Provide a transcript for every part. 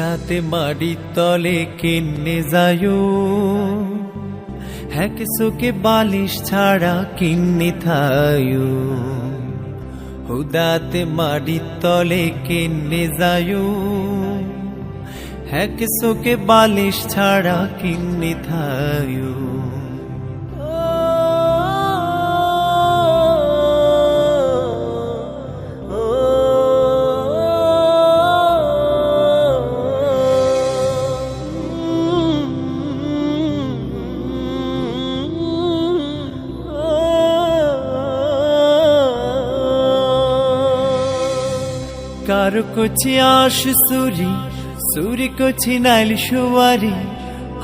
হুদাতে মাড়ির তলে কিন্নে যায়ো, হ্যাক সোকে বালিশ ছাড়া কিন্নে থায়ো। হুদাতে মাড়ির তলে কিন্নে যায়ো, হ্যাক সোকে বালিশ ছাড়া কিন্নে থায়ো। কারো কছি আশ সুরি, সুরি কছি নাইল সুয়ারি,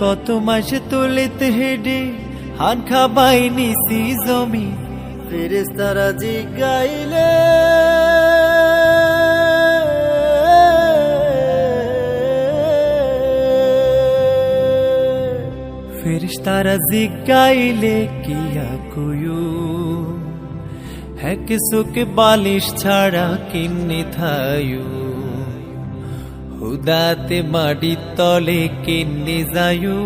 কত মাসে তোলেতে হেডে হান খাবাই নিসি জমি। ফেরেশতারা জিগাইলে ফেরেশতারা জিগাইলে কিয়া কয়ু, হ্যাক সোকে বালিশ ছাড়া কিন্নে থায়ো। হুদাতে মাড়ির তলে কিন্নে যায়ো,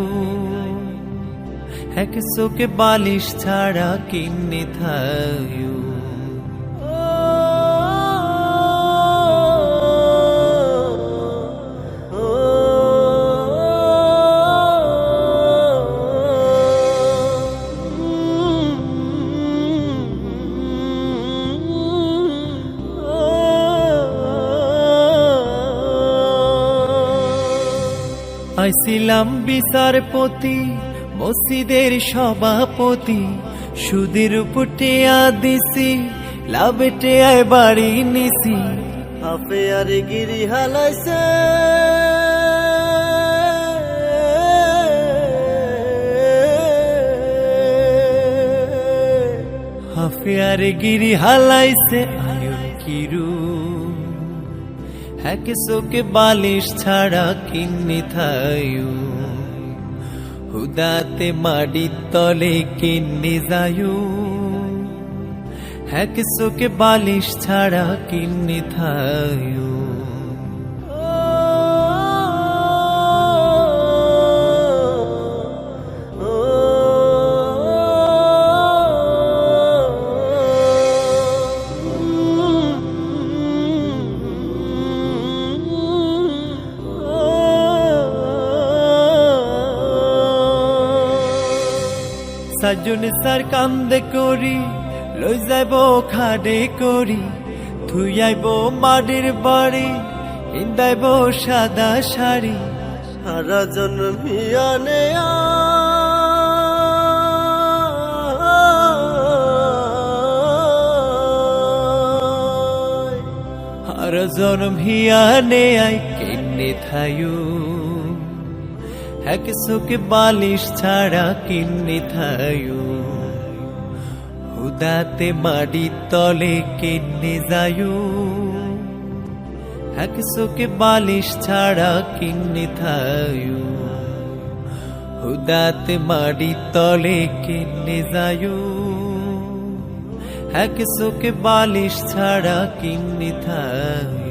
হ্যাক সোকে বালিশ ছাড়া কিন্নে থায়ো। আইছিলাম বিচারপতি, মসজিদের সভাপতি, সুদের উপর টেয়া দিছি, লাভে টেয়ায় বাড়ি নিছি। হাফে আর গিরি হালাইছে হাফে আর গিরি হালাইছে আয়ুন কিরু, হ্যাক সোকে বালিশ ছাড়া কিন্নে থায়ো। হুদাতে মাড়ির তলে কিন্নে যায়ো, হ্যাক সোকে বালিশ ছাড়া কিন্নে থায়ো। সাজনে সার কান্দে করি, লই যাইব খাডে করি, থুই আইব মাটির বাড়ি, ইন্দাইব সাদা শাড়ি। সারা জন্ম হিয়ানে আর জনম হিয়ানে আই কিন্নে থায়ো, হ্যাক সোকে বালিশ ছাড়া কিন্নে থায়ো। হুদাতে মাড়ির তলে কিন্নে যায়ো, হ্যাক সোকে বালিশ ছাড়া কিন্নে থায়ো। হুদাতে মাড়ির তলে কিন্নে যায়ো, হ্যাক সোকে বালিশ ছাড়া কিন্নে থায়ো।